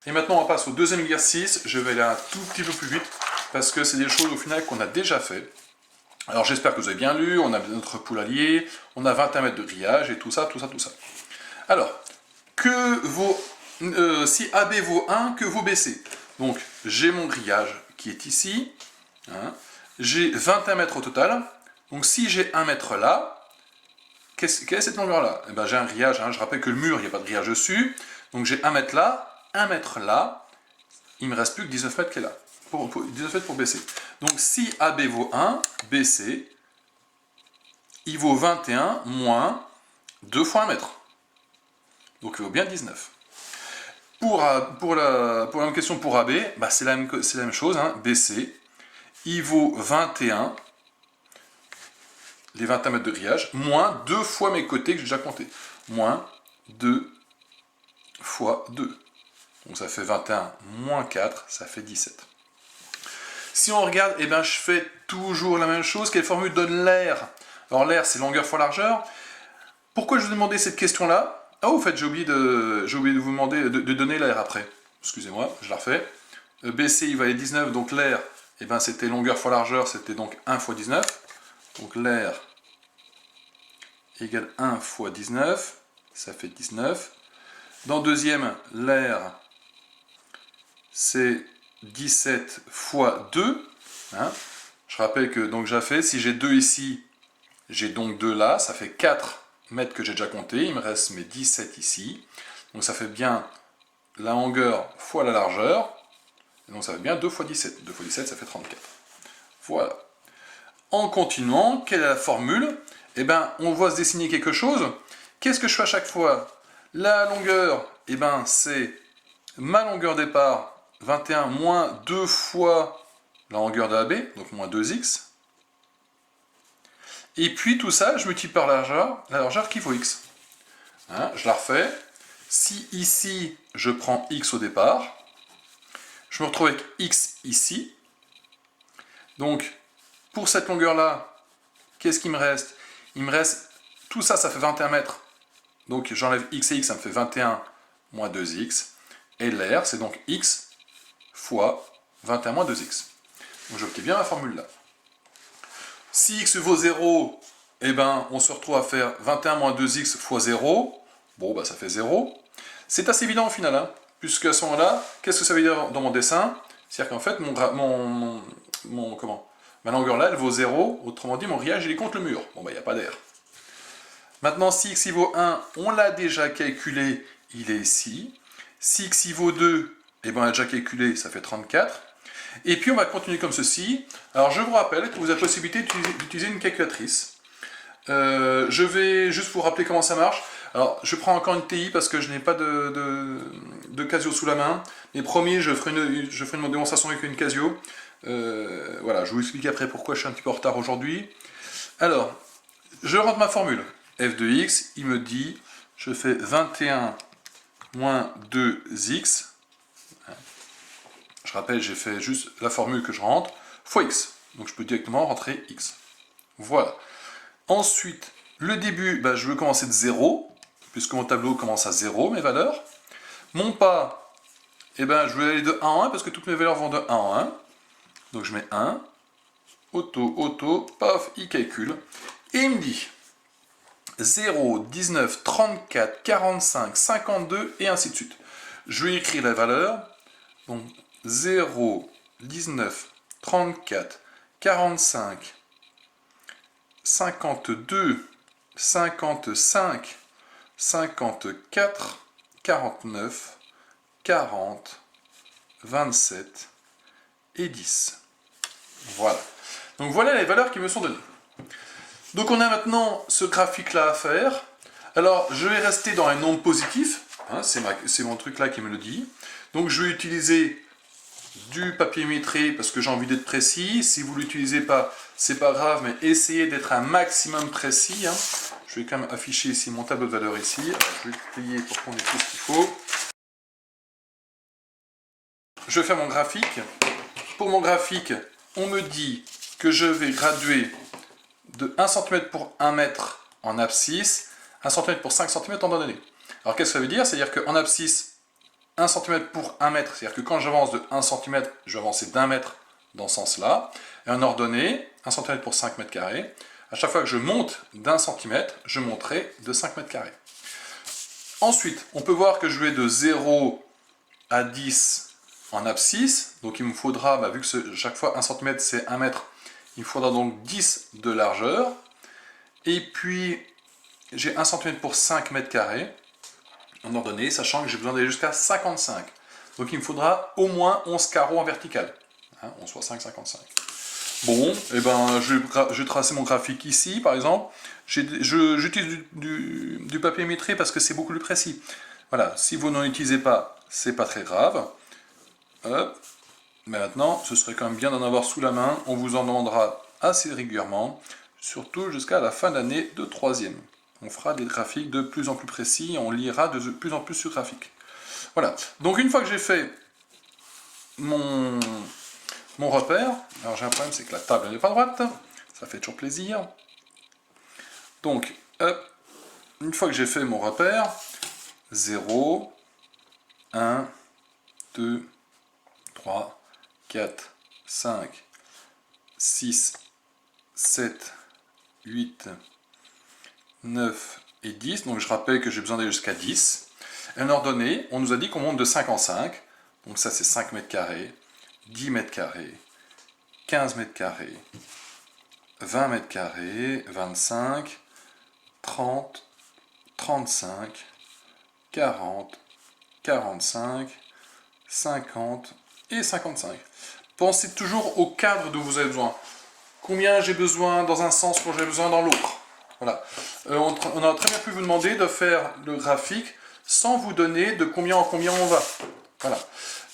Et maintenant, on passe au deuxième exercice. Je vais aller un tout petit peu plus vite parce que c'est des choses au final qu'on a déjà fait. Alors j'espère que vous avez bien lu, on a notre poule alliée, on a 21 mètres de grillage et tout ça, tout ça, tout ça. Alors, si AB vaut 1, que vaut BC? Donc j'ai mon grillage qui est ici, hein, j'ai 21 mètres au total, donc si j'ai 1 mètre là, quelle est cette longueur là? Eh ben, j'ai un grillage, hein, je rappelle que le mur, il n'y a pas de grillage dessus, donc j'ai 1 mètre là, 1 mètre là, il me reste plus que 19 mètres qui est là. 19 mètres pour BC. Donc si AB vaut 1, BC, il vaut 21 moins 2 fois 1 mètre. Donc il vaut bien 19. Pour la même question pour AB, bah c'est la même chose, hein, BC, il vaut 21, les 21 mètres de grillage, moins 2 fois mes côtés que j'ai déjà compté. Moins 2 fois 2. Donc ça fait 21 moins 4, ça fait 17. Si on regarde, eh ben, je fais toujours la même chose. Quelle formule donne l'air? Alors l'air, c'est longueur fois largeur. Pourquoi je vous ai demandé cette question-là? Ah, au fait, j'ai oublié de vous demander de donner l'air après. Excusez-moi, je la refais. BC, il valait 19, donc l'air, eh ben, c'était longueur fois largeur, c'était donc 1 fois 19. Donc l'air égale 1 fois 19, ça fait 19. Dans deuxième, l'air, c'est 17 fois 2. Hein. Je rappelle que donc j'ai fait, si j'ai 2 ici, j'ai donc 2 là, ça fait 4 mètres que j'ai déjà compté, il me reste mes 17 ici. Donc ça fait bien la longueur fois la largeur. Et donc ça fait bien 2 fois 17. 2 fois 17, ça fait 34. Voilà. En continuant, quelle est la formule? Eh bien, on voit se dessiner quelque chose. Qu'est-ce que je fais à chaque fois? La longueur, eh ben, c'est ma longueur départ, 21 moins 2 fois la longueur de AB, donc moins 2x. Et puis tout ça, je multiplie par la largeur qui vaut x. Hein, je la refais. Si ici, je prends x au départ, je me retrouve avec x ici. Donc, pour cette longueur-là, qu'est-ce qu'il me reste? Il me reste, tout ça, ça fait 21 mètres. Donc, j'enlève x et x, ça me fait 21 moins 2x. Et l'air, c'est donc x fois 21 moins 2x. Donc, j'obtiens bien la formule là. Si x vaut 0, eh ben, on se retrouve à faire 21 moins 2x fois 0. Bon, bah, ça fait 0. C'est assez évident au final, hein, puisque à ce moment-là, qu'est-ce que ça veut dire dans mon dessin? C'est-à-dire qu'en fait, ma longueur là, elle vaut 0. Autrement dit, mon grillage, il est contre le mur. Bon, bah, il n'y a pas d'air. Maintenant, si x y vaut 1, on l'a déjà calculé, il est ici. Si x y vaut 2, eh ben, on l'a déjà calculé, ça fait 34. Et puis on va continuer comme ceci. Alors je vous rappelle que vous avez la possibilité d'utiliser une calculatrice. Je vais juste vous rappeler comment ça marche. Alors je prends encore une TI parce que je n'ai pas de Casio sous la main. Mais promis, je ferai une démonstration avec une Casio. Voilà, je vous explique après pourquoi je suis un petit peu en retard aujourd'hui. Alors, je rentre ma formule. f de x, il me dit, je fais 21 moins 2x. Je rappelle, j'ai fait juste la formule que je rentre, fois x. Donc je peux directement rentrer x. Voilà. Ensuite, le début, bah, je veux commencer de 0, puisque mon tableau commence à 0, mes valeurs. Mon pas, eh ben, je vais aller de 1 en 1, parce que toutes mes valeurs vont de 1 en 1. Donc je mets 1, auto, paf, il calcule. Et il me dit 0, 19, 34, 45, 52, et ainsi de suite. Je vais écrire la valeur. Donc 0, 19, 34, 45, 52, 55, 54, 49, 40, 27 et 10. Voilà. Donc voilà les valeurs qui me sont données. Donc on a maintenant ce graphique-là à faire. Alors je vais rester dans un nombre positif. Hein, c'est mon truc là qui me le dit. Donc je vais utiliser du papier métré parce que j'ai envie d'être précis. Si vous ne l'utilisez pas, c'est pas grave, mais essayez d'être un maximum précis. Hein. Je vais quand même afficher ici mon tableau de valeurs ici. Alors, je vais plier pour qu'on ait tout ce qu'il faut. Je vais faire mon graphique. Pour mon graphique, on me dit que je vais graduer de 1 cm pour 1 mètre en abscisse, 1 cm pour 5 cm en donné. Alors qu'est-ce que ça veut dire? C'est-à-dire qu'en abscisse, 1 cm pour 1 mètre, c'est-à-dire que quand j'avance de 1 cm, je vais avancer d'1 mètre dans ce sens-là. Et en ordonnée, 1 cm pour 5 mètres carrés. À chaque fois que je monte d'1 cm, je monterai de 5 mètres carrés. Ensuite, on peut voir que je vais de 0 à 10 en abscisse. Donc il me faudra, vu que chaque fois 1 cm c'est 1 mètre, il me faudra donc 10 de largeur. Et puis, j'ai 1 cm pour 5 mètres carrés en ordonnée, sachant que j'ai besoin d'aller jusqu'à 55. Donc il me faudra au moins 11 carreaux en vertical. 11 fois 5, 55. Bon, et ben, je vais tracer mon graphique ici, par exemple. J'utilise du papier métré parce que c'est beaucoup plus précis. Voilà, si vous n'en utilisez pas, c'est pas très grave. Hop. Mais maintenant, ce serait quand même bien d'en avoir sous la main. On vous en demandera assez régulièrement, surtout jusqu'à la fin d'année de 3e. On fera des graphiques de plus en plus précis, on lira de plus en plus sur graphique. Voilà, donc une fois que j'ai fait mon repère, alors j'ai un problème, c'est que la table n'est pas droite, ça fait toujours plaisir. Donc, hop, une fois que j'ai fait mon repère, 0, 1, 2, 3, 4, 5, 6, 7, 8, 9 et 10. Donc je rappelle que j'ai besoin d'aller jusqu'à 10. Et en ordonnée, on nous a dit qu'on monte de 5 en 5. Donc ça c'est 5 mètres carrés, 10 mètres carrés, 15 mètres carrés, 20 mètres carrés, 25, 30, 35, 40, 45, 50 et 55. Pensez toujours au cadre dont vous avez besoin. Combien j'ai besoin dans un sens, combien j'ai besoin dans l'autre. Voilà. On a très bien pu vous demander de faire le graphique sans vous donner de combien en combien on va. Voilà.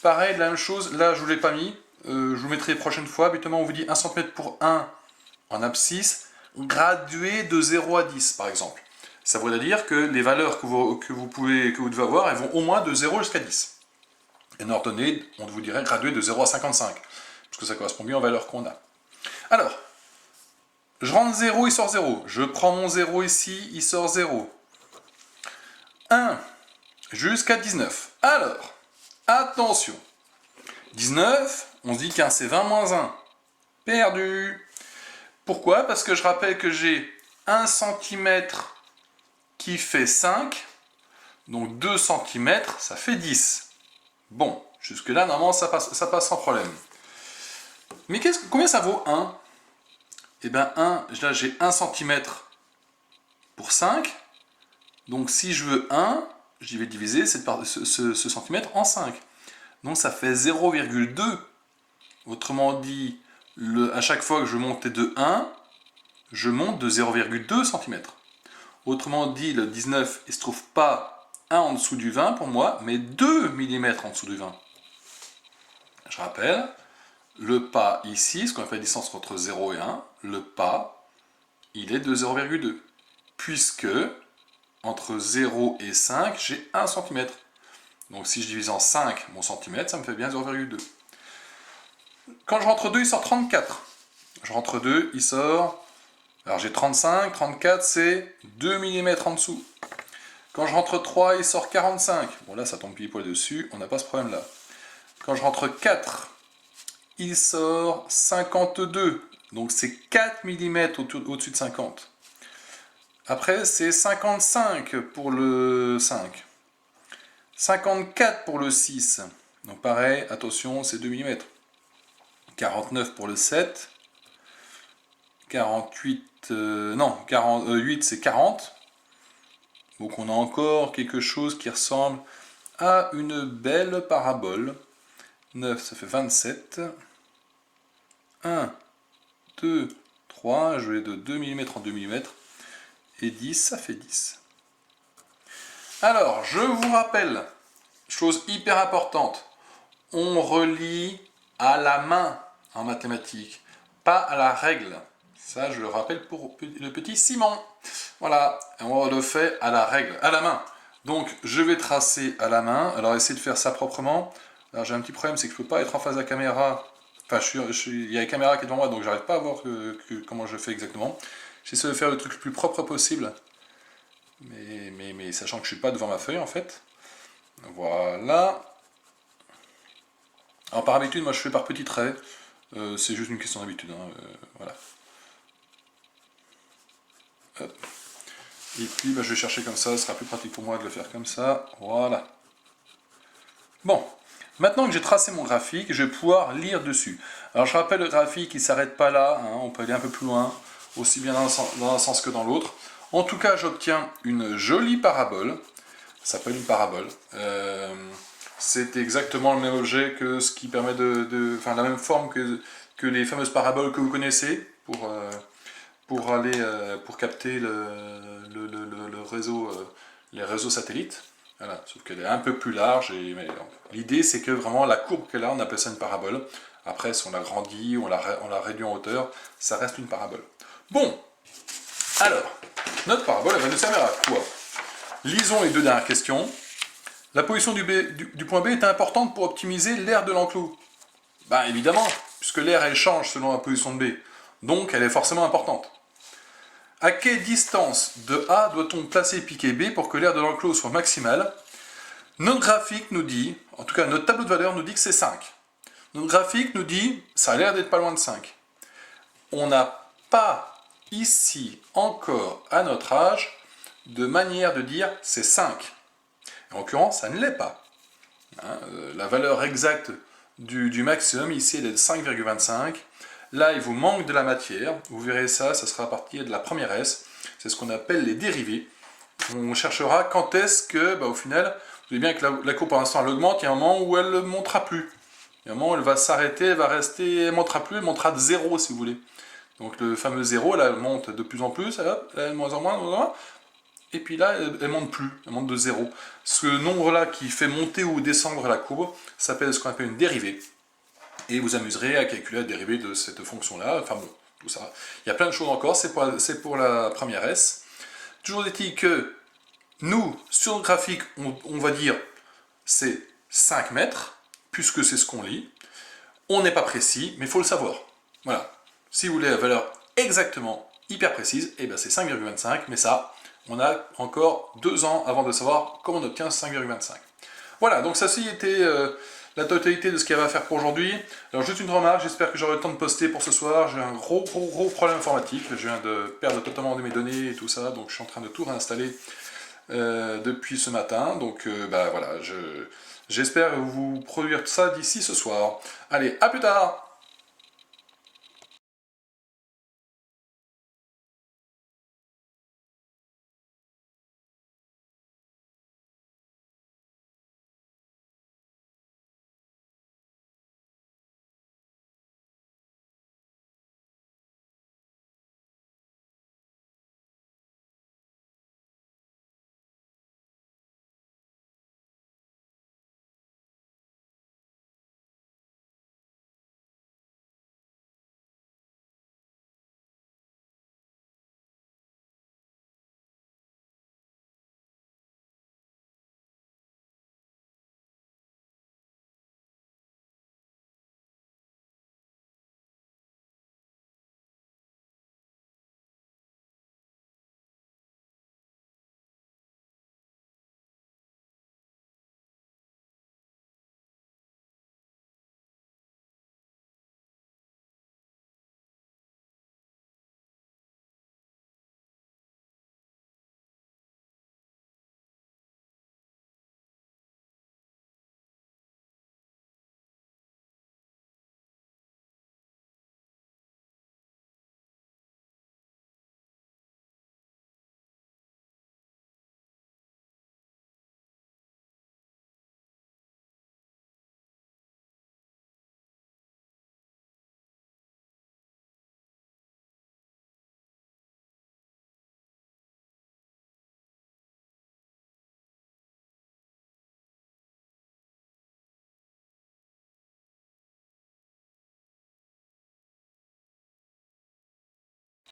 Pareil, la même chose, là je ne vous l'ai pas mis, je vous mettrai la prochaine fois. Habituellement on vous dit 1 cm pour 1 en abscisse, gradué de 0 à 10 par exemple. Ça veut dire que les valeurs que vous devez avoir, elles vont au moins de 0 jusqu'à 10. Et en ordonnée, on vous dirait gradué de 0 à 55, parce que ça correspond bien aux valeurs qu'on a. Alors, je rentre 0, il sort 0. Je prends mon 0 ici, il sort 0. 1 jusqu'à 19. Alors, attention. 19, on se dit qu'un c'est 20 moins 1. Perdu. Pourquoi? Parce que je rappelle que j'ai 1 cm qui fait 5. Donc 2 cm, ça fait 10. Bon, jusque-là, normalement, ça passe sans problème. Mais combien ça vaut 1? Eh bien, 1, là, j'ai 1 cm pour 5. Donc, si je veux 1, j'y vais diviser ce centimètre en 5. Donc, ça fait 0,2. Autrement dit, à chaque fois que je monte de 1, je monte de 0,2 cm. Autrement dit, le 19, il ne se trouve pas 1 en dessous du 20 pour moi, mais 2 mm en dessous du 20. Je rappelle, le pas ici, ce qu'on appelle la distance entre 0 et 1, le pas, il est de 0,2. Puisque, entre 0 et 5, j'ai 1 cm. Donc si je divise en 5 mon centimètre, ça me fait bien 0,2. Quand je rentre 2, il sort 34. Je rentre 2, il sort... Alors j'ai 35, 34, c'est 2 mm en dessous. Quand je rentre 3, il sort 45. Bon là, ça tombe pile poil dessus, on n'a pas ce problème-là. Quand je rentre 4, il sort 52. Donc c'est 4 mm au-dessus de 50. Après, c'est 55 pour le 5. 54 pour le 6. Donc pareil, attention, c'est 2 mm. 49 pour le 7. 48, 8 c'est 40. Donc on a encore quelque chose qui ressemble à une belle parabole. 9, ça fait 27. 1, 2, 3, je vais de 2 mm en 2 mm. Et 10, ça fait 10. Alors, je vous rappelle, chose hyper importante, on relie à la main en mathématiques, pas à la règle. Ça, je le rappelle pour le petit Simon. Voilà, on le fait à la règle, à la main. Donc, je vais tracer à la main. Alors, essayez de faire ça proprement. Alors, j'ai un petit problème, c'est que je ne peux pas être en face de la caméra. Enfin, il y a la caméra qui est devant moi, donc j'arrive pas à voir comment je fais exactement. J'essaie de faire le truc le plus propre possible. Mais sachant que je ne suis pas devant ma feuille, en fait. Voilà. Alors par habitude, moi je fais par petits traits, c'est juste une question d'habitude, hein, voilà. Hop. Et puis bah, je vais chercher comme ça, ce sera plus pratique pour moi de le faire comme ça, voilà. Bon, maintenant que j'ai tracé mon graphique, je vais pouvoir lire dessus. Alors je rappelle, le graphique il ne s'arrête pas là, hein, on peut aller un peu plus loin, aussi bien dans un sens que dans l'autre. En tout cas, j'obtiens une jolie parabole, ça s'appelle une parabole. C'est exactement le même objet que ce qui permet enfin la même forme que les fameuses paraboles que vous connaissez pour capter le réseau, les réseaux satellites. Voilà, sauf qu'elle est un peu plus large. L'idée, c'est que vraiment la courbe qu'elle a, on appelle ça une parabole. Après, si on la grandit, on la réduit en hauteur, ça reste une parabole. Bon, alors, notre parabole, elle va nous servir à quoi? Lisons les deux dernières questions. La position du point B est importante pour optimiser l'aire de l'enclos. Ben évidemment, puisque l'aire elle change selon la position de B. Donc elle est forcément importante. À quelle distance de A doit-on placer piquet B pour que l'aire de l'enclos soit maximale? Notre graphique nous dit, en tout cas notre tableau de valeur nous dit que c'est 5. Notre graphique nous dit, ça a l'air d'être pas loin de 5. On n'a pas ici encore à notre âge de manière de dire c'est 5. En l'occurrence, ça ne l'est pas. Hein, la valeur exacte du maximum, ici, elle est de 5,25. Là, il vous manque de la matière. Vous verrez ça, ça sera à partir de la première S. C'est ce qu'on appelle les dérivés. On cherchera quand est-ce que, au final, vous voyez bien que la courbe, pour l'instant, elle augmente. Il y a un moment où elle ne montera plus. Il y a un moment où elle va s'arrêter, elle va rester, elle ne montera plus, elle montera de 0, si vous voulez. Donc le fameux 0, là, elle monte de plus en plus, elle moins en moins, et puis là, elle monte plus, elle monte de 0. Ce nombre-là qui fait monter ou descendre la courbe s'appelle ce qu'on appelle une dérivée. Et vous amuserez à calculer la dérivée de cette fonction-là. Enfin bon, tout ça. Il y a plein de choses encore, c'est pour la première S. Toujours est-il que nous, sur le graphique, on va dire c'est 5 mètres, puisque c'est ce qu'on lit. On n'est pas précis, mais il faut le savoir. Voilà. Si vous voulez la valeur exactement hyper précise, eh ben c'est 5,25, mais ça, on a encore 2 ans avant de savoir comment on obtient 5,25. Voilà, donc ça était la totalité de ce qu'il y avait à faire pour aujourd'hui. Alors juste une remarque, j'espère que j'aurai le temps de poster pour ce soir. J'ai un gros problème informatique. Je viens de perdre totalement mes données et tout ça, donc je suis en train de tout réinstaller depuis ce matin. Donc voilà, j'espère vous produire ça d'ici ce soir. Allez, à plus tard!